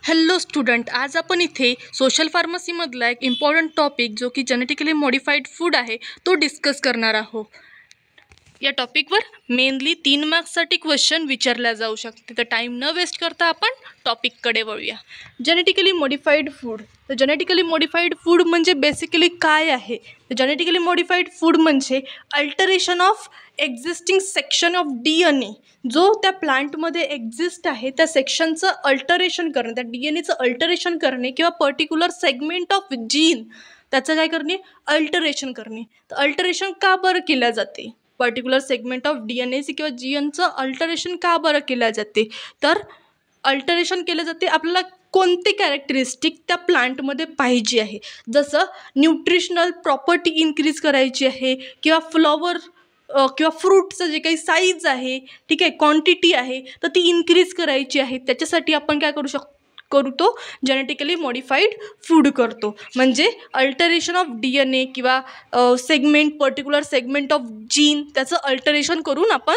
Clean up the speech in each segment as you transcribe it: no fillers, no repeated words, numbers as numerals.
Hello student, आज आपण इथे सोशल फार्मसीमधला एक इम्पॉर्टंट टॉपिक जो की जेनेटिकली मॉडिफाईड फूड आहे तो डिस्कस करणार आहोत. या टॉपिकवर मेनली 3 मार्क्ससाठी क्वेश्चन विचारला जाऊ शकते. तर टाईम न वेस्ट करता आपण टॉपिककडे वळूया. Genetically modified food. तर जेनेटिकली मॉडिफाईड फूड म्हणजे बेसिकली काय आहे? तर जेनेटिकली मॉडिफाईड फूड म्हणजे alteration of existing section of DNA जो त्या प्लांटमध्ये एक्झिस्ट आहे त्या सेक्शनचं अल्टरेशन करणे, त्या DNAचं अल्टरेशन करणे किंवा पर्टिक्युलर सेगमेंट ऑफ जीन त्याचं काय करणे, अल्टरेशन करणे. तर अल्टरेशन का बरं केल्या जाते? पर्टिक्युलर सेगमेंट ऑफ DNAचं किंवा जीनचं अल्टरेशन का बरं केल्या जाते? तर अल्टरेशन केले जाते आपल्याला कोणते कॅरेक्टरिस्टिक त्या प्लांटमध्ये पाहिजे आहे. जसं न्यूट्रिशनल प्रॉपर्टी इन्क्रीज करायची आहे किंवा फ्लॉवर किंवा फ्रूटचं जे काही साईज आहे, ठीक आहे, क्वांटिटी आहे, तर ती इन्क्रीज करायची आहे. त्याच्यासाठी आपण काय करतो, जेनेटिकली मॉडिफाईड फूड करतो. म्हणजे अल्टरेशन ऑफ DNA किंवा पर्टिक्युलर सेगमेंट ऑफ जीन त्याचं अल्टरेशन करून आपण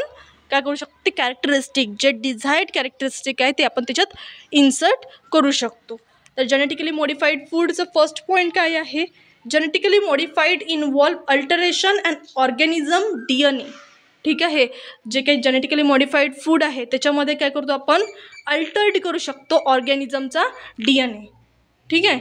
काय करू शकतो, ते कॅरेक्टरिस्टिक जे डिझायर्ड कॅरेक्टरिस्टिक आहे ते आपण त्याच्यात इन्सर्ट करू शकतो. तर जेनेटिकली मॉडिफाईड फूडचं फर्स्ट पॉईंट काय आहे? Genetically modified involve alteration and organism DNA. ठीक आहे, जे काही जेनेटिकली मॉडिफाईड फूड आहे त्याच्यामध्ये काय करतो आपण, अल्टर्ड करू शकतो ऑर्गॅनिझमचा DNA. ठीक आहे,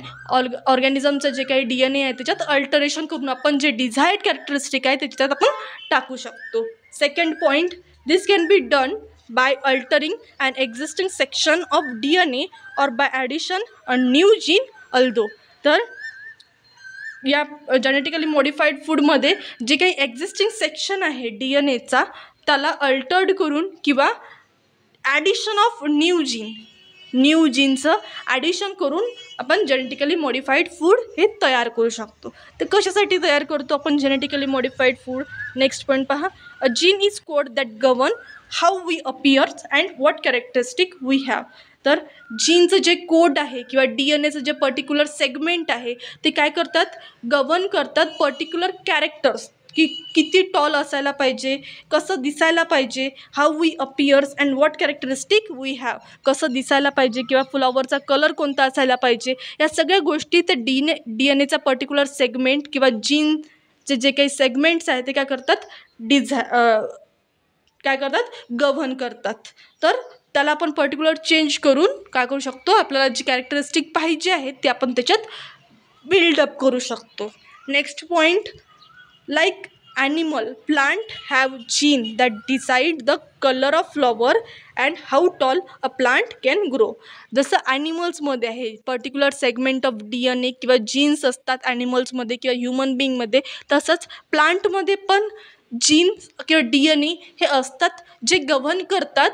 ऑर्गॅनिझमचं जे काही DNA आहे त्याच्यात अल्टरेशन करून आपण जे डिझायर्ड कॅरेक्टरिस्टिक आहे त्याच्यात आपण टाकू शकतो. Second point, this can be done by altering an existing section of DNA or by addition a new gene although. तर या जेनेटिकली मॉडिफाईड फूडमध्ये जे काही एक्झिस्टिंग सेक्शन आहे DNAचा त्याला अल्टर्ड करून किंवा ॲडिशन ऑफ न्यू जीनचं ॲडिशन करून आपण जेनेटिकली मॉडिफाईड फूड हे तयार करू शकतो. तर कशासाठी तयार करतो आपण genetically modified food? Next point पहा, a gene is code that govern how we appears and what characteristic we have. तर जीनचं जे कोड आहे किंवा DNAचं जे पर्टिक्युलर सेगमेंट आहे ते काय करतात, गव्हर्न करतात पर्टिक्युलर कॅरेक्टर्स, की किती टॉल असायला पाहिजे, कसं दिसायला पाहिजे, how we appears and what characteristic we have, कसं दिसायला पाहिजे किंवा फ्लॉवरचा कलर कोणता असायला पाहिजे, या सगळ्या गोष्टी ते DNAचा पर्टिक्युलर सेगमेंट किंवा जीनचे जे काही सेगमेंट्स आहेत ते काय करतात, गव्हर्न करतात. तर त्याला आपण पर्टिक्युलर चेंज करून काय करू शकतो, आपल्याला जी कॅरेक्टरिस्टिक पाहिजे आहे ते आपण त्याच्यात बिल्डअप करू शकतो. Next point, like animal, plant have gene that decide the colour of flower and how tall a plant can grow. जसं ॲनिमल्समध्ये आहे पर्टिक्युलर सेगमेंट ऑफ DNA किंवा जीन्स असतात ॲनिमल्समध्ये किंवा ह्युमन बिंगमध्ये, तसंच प्लांटमध्ये पण जीन्स किंवा DNA हे असतात जे गव्हर्न करतात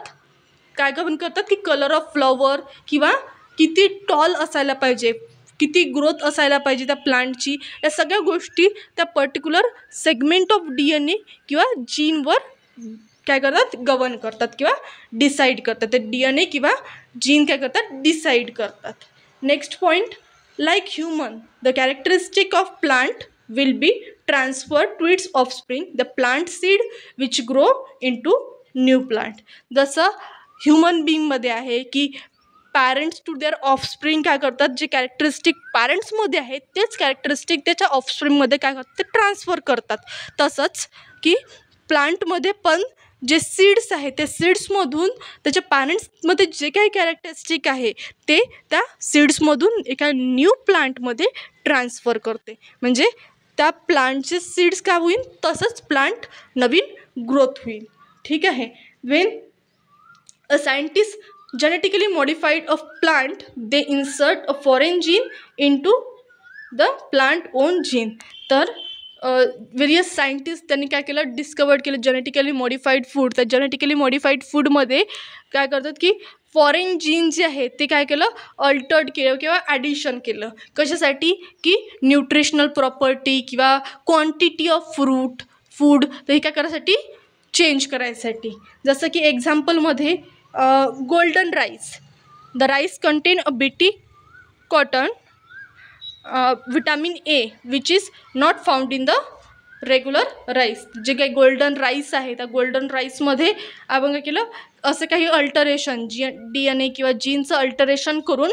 की कलर ऑफ फ्लॉवर किंवा किती टॉल असायला पाहिजे, किती ग्रोथ असायला पाहिजे त्या प्लांटची, या सगळ्या गोष्टी त्या पर्टिक्युलर सेगमेंट ऑफ DNA किंवा जीनवर काय करतात, गव्हर्न करतात किंवा डिसाईड करतात. ते DNA किंवा जीन काय करतात, डिसाईड करतात. Next point, like human the characteristic of plant will be transfer to its offspring the plant seed which grow into new plant. जसं ह्युमन बिंगमध्ये आहे की पॅरेंट्स टू देअर ऑफस्प्रिंग काय करतात, जे कॅरेक्टरिस्टिक पॅरेंट्समध्ये आहेत तेच कॅरेक्टरिस्टिक त्याच्या ऑफस्प्रिंगमध्ये काय करतात, ते ट्रान्सफर करतात. तसंच की प्लांटमध्ये पण जे सीड्स आहेत ते सीड्समधून त्याच्या पॅरेंट्समध्ये जे काही कॅरेक्टरिस्टिक आहे ते त्या सीड्समधून एका न्यू प्लांटमध्ये ट्रान्सफर करते. म्हणजे त्या प्लांटचे सीड्स काय होईल, तसंच प्लांट नवीन ग्रोथ होईल. ठीक आहे. Wien a scientist genetically modified a plant, they insert a foreign gene into the plant own gene. तर व्हेरियस सायंटिस्ट त्यांनी काय केलं, डिस्कवर्ड केलं जेनेटिकली मॉडिफाईड फूड. तर जेनेटिकली मॉडिफाईड फूडमध्ये काय करतात की फॉरेन जीन जे आहे ते काय केलं, अल्टर्ड केलं किंवा ॲडिशन केलं. कशासाठी, की न्यूट्रिशनल प्रॉपर्टी किंवा क्वांटिटी ऑफ फूड तर हे काय करायसाठी, चेंज करायसाठी. जसं की एक्झाम्पलमध्ये golden rice, the rice contain a BT cotton, vitamin A which is not found in the regular rice. जे काही गोल्डन राईस आहे त्या गोल्डन राईसमध्ये आपण काय केलं, असं काही अल्टरेशन DNA किंवा जीनचं अल्टरेशन करून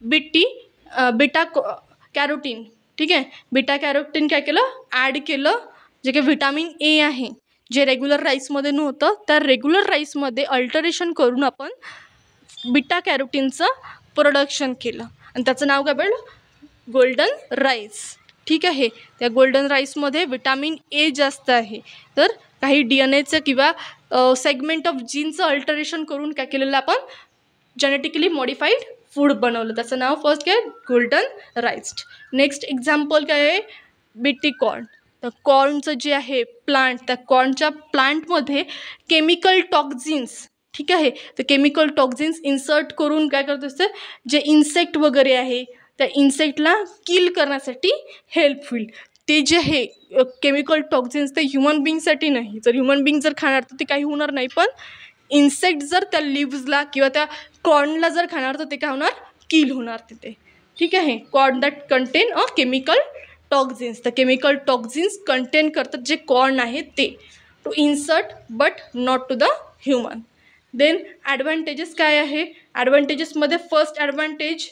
बीटा कॅरोटीन, ठीक आहे, बीटा कॅरोटीन काय केलं, ॲड केलं. जे काही व्हिटॅमिन ए आहे जे रेग्युलर राईसमध्ये नव्हतं, त्या रेग्युलर राईसमध्ये अल्टरेशन करून आपण बीटा कॅरोटीनचं प्रोडक्शन केलं आणि त्याचं नाव काय पडलं, गोल्डन राईस. ठीक आहे. त्या गोल्डन राईसमध्ये विटॅमिन ए जास्त आहे. तर काही DNAचं किंवा सेगमेंट ऑफ जीनचं अल्टरेशन करून काय केलेलं आपण, जेनेटिकली मॉडिफाईड फूड बनवलं. त्याचं नाव फर्स्ट काय, गोल्डन राईस. नेक्स्ट एक्झाम्पल काय आहे, बीटी कॉर्न. तर कॉर्नचं जे आहे प्लांट, त्या कॉर्नच्या प्लांटमध्ये केमिकल टॉक्झिन्स, ठीक आहे, तर केमिकल टॉक्झिन्स इन्सर्ट करून काय करत असते, जे इन्सेक्ट वगैरे आहे त्या इन्सेक्टला किल करण्यासाठी हेल्प होईल. ते जे आहे केमिकल टॉक्झिन्स ते ह्युमन बिंगसाठी नाही. जर ह्युमन बिंग जर खाणार तर ते काही होणार नाही, पण इन्सेक्ट जर त्या लिव्हजला किंवा त्या कॉर्नला जर खाणार तर ते काय होणार, किल होणार तिथे. ठीक आहे. Corn that contain a chemical toxins. तर केमिकल टॉक्झिन्स कंटेन करतात जे कॉर्न आहे ते, to insert but not to the human. Then advantages काय आहे, ॲडव्हान्टेजेसमध्ये first advantage,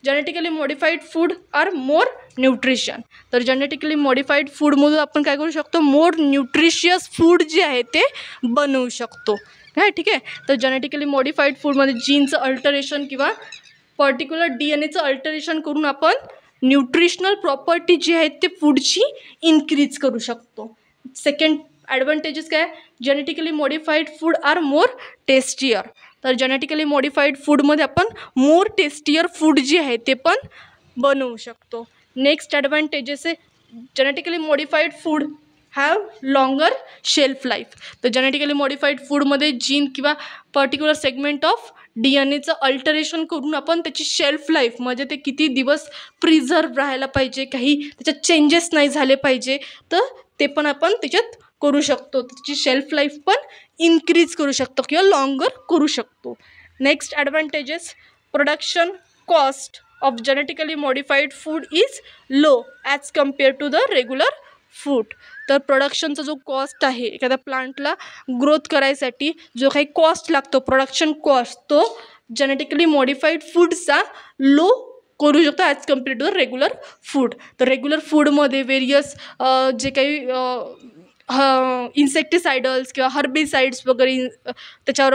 genetically modified food are more nutrition. तर जेनेटिकली मॉडिफाईड फूडमधून आपण काय करू शकतो, मोर न्यूट्रिशियस फूड जे आहे ते बनवू शकतो. काय, ठीक आहे. तर जेनेटिकली मॉडिफाईड फूडमध्ये जीनचं अल्टरेशन किंवा पर्टिक्युलर DNAचं अल्टरेशन करून आपण न्यूट्रिशनल प्रॉपर्टी जी आहेत ते फूडची इन्क्रीज करू शकतो. सेकंड ॲडव्हान्टेजेस काय, genetically modified food are more tastier. तर जेनेटिकली मॉडिफाईड फूडमध्ये आपण मोर टेस्टियर फूड जे आहे ते पण बनवू शकतो. नेक्स्ट ॲडव्हान्टेजेस आहे, genetically modified food have longer shelf life. तर जेनेटिकली मॉडिफाईड फूडमध्ये जीन किंवा पर्टिक्युलर सेगमेंट ऑफ DNAचं अल्टरेशन करून आपण त्याची शेल्फ लाईफ, म्हणजे ते किती दिवस प्रिझर्व राहायला पाहिजे, काही त्याच्यात चेंजेस नाही झाले पाहिजे, तर ते पण आपण त्याच्यात करू शकतो. त्याची शेल्फ लाईफ पण इन्क्रीज करू शकतो किंवा लॉंगर करू शकतो. Next advantages, production cost of genetically modified food is low as compare to the regular food. तर प्रोडक्शनचा जो कॉस्ट आहे, एखाद्या प्लांटला ग्रोथ करायसाठी जो काही कॉस्ट लागतो, प्रोडक्शन कॉस्ट, तो जेनेटिकली मॉडिफाईड फूडचा लो करू शकतो as compare to the regular food. तर रेग्युलर फूडमध्ये वेरियस जे काही इन्सेक्टिसायडल्स किंवा हर्बिसाइड्स वगैरे त्याच्यावर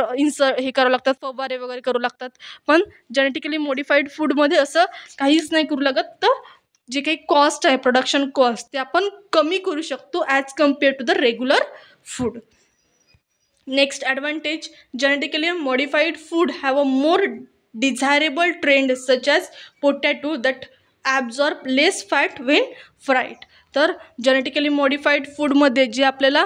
हे करावं लागतात, फवारे वगैरे करू लागतात. पण जेनेटिकली मॉडिफाईड फूडमध्ये असं काहीच नाही करू लागत. तर जे काही कॉस्ट आहे, प्रोडक्शन कॉस्ट, ते आपण कमी करू शकतो as compare to the regular food. Next advantage, genetically modified food have a more desirable trend such as potato that absorb less fat when fried. तर जेनेटिकली मॉडिफाईड फूडमध्ये जे आपल्याला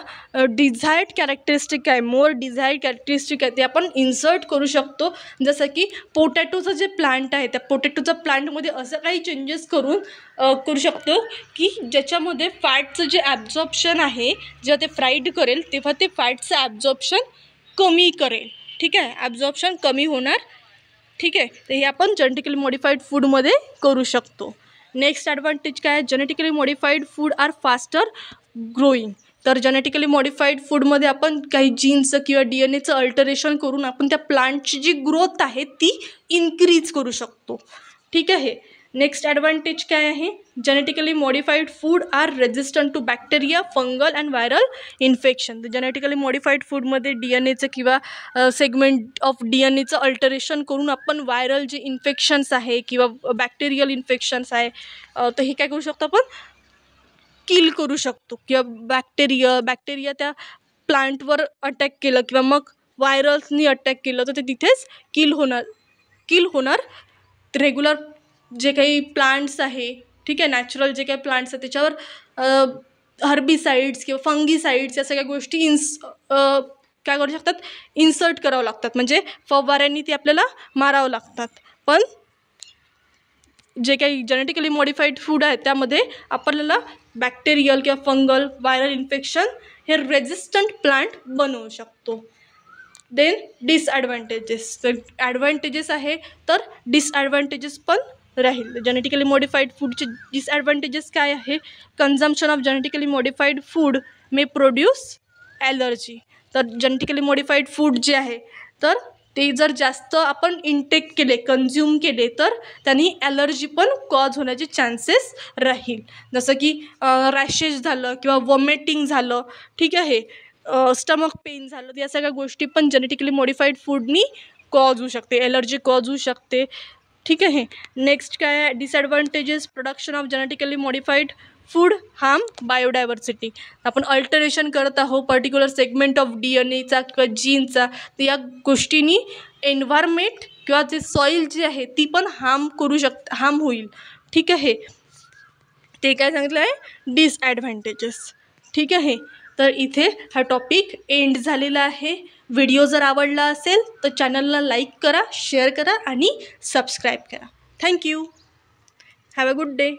डिझायर्ड कॅरेक्टरिस्टिक आहे, मोर डिझायर्ड कॅरेक्टरिस्टिक आहे, ते आपण insert करू शकतो. जसं की पोटॅटोचं जे प्लांट आहे, त्या पोटॅटोच्या प्लांटमध्ये असं काही चेंजेस करू शकतो की ज्याच्यामध्ये फॅटचं जे ॲब्झॉर्प्शन आहे, जेव्हा ते फ्राईड करेल तेव्हा ते फॅटचं ॲब्झॉर्प्शन कमी करेल. ठीक आहे, ॲब्झॉर्प्शन कमी होणार. ठीक आहे. तर हे आपण जेनेटिकली मॉडिफाईड फूडमध्ये करू शकतो. नेक्स्ट ॲडव्हान्टेज काय आहे, genetically modified food are faster growing. तर जेनेटिकली मॉडिफाईड फूडमध्ये आपण काही जीन्सचं किंवा DNAचं अल्टरेशन करून आपण त्या प्लांटची जी ग्रोथ आहे ती इन्क्रीज करू शकतो. ठीक आहे. नेक्स्ट ॲडव्हान्टेज काय आहे, genetically modified food are resistant to bacteria, fungal and viral infection. तर जेनेटिकली मॉडिफाईड फूडमध्ये DNAचं किंवा सेगमेंट ऑफ DNAचं अल्टरेशन करून आपण व्हायरल जे इन्फेक्शन्स आहे किंवा बॅक्टेरियल इन्फेक्शन्स आहे, तर हे काय करू शकतो, आपण किल करू शकतो. किंवा बॅक्टेरिया त्या प्लांटवर अटॅक केलं किंवा मग व्हायरल्सनी अटॅक केलं तर ते तिथेच किल होणार. रेग्युलर जे काही प्लांट्स आहे, ठीक आहे, नॅचरल जे काही प्लांट्स आहे त्याच्यावर हर्बिसाइड्स किंवा फंगीसाइड्स या सगळ्या गोष्टी काय करू शकतात, इन्सर्ट करावं लागतात, म्हणजे फवाऱ्यांनी ते आपल्याला मारावं लागतात. पण जे काही जेनेटिकली मॉडिफाईड फूड आहे त्यामध्ये आपल्याला बॅक्टेरियल किंवा फंगल, व्हायरल इन्फेक्शन हे रेजिस्टंट प्लांट बनवू शकतो. Then disadvantages. तर ॲडव्हान्टेजेस आहे तर डिसॲडव्हान्टेजेस पण राहील. जेनेटिकली मॉडिफाईड फूडचे डिसॲडव्हान्टेजेस काय आहे? Consumption of genetically modified food may produce allergy. तर जेनेटिकली मॉडिफाईड फूड जे आहे तर ते जर जास्त आपण इनटेक केले, कन्झ्युम केले, तर त्यांनी ॲलर्जी पण कॉज होण्याचे चान्सेस राहील. जसं की रॅशेस झालं किंवा वॉमिटिंग झालं, ठीक आहे, स्टमक पेन झालं, या सगळ्या गोष्टी पण जेनेटिकली मॉडिफाईड फूडनी कॉज होऊ शकते, ॲलर्जी कॉज होऊ शकते. ठीक आहे. नेक्स्ट काय आहे? Disadvantages production of genetically modified food harm biodiversity. आपण अल्टरेशन करत आहोत पर्टिक्युलर सेगमेंट ऑफ DNA किंवा जीनचा, तर या गोष्टींनी एन्व्हायरमेंट किंवा जे सॉईल जी आहे ती पण हार्म होईल. ठीक आहे. ते काय सांगितलं आहे? डिसॲडव्हान्टेजेस. ठीक आहे. तर इथे हा टॉपिक एंड झालेला आहे. व्हिडिओ जर आवडला असेल तर चॅनलला लाईक करा, शेअर करा आणि सबस्क्राईब करा. Thank you. Have a good day.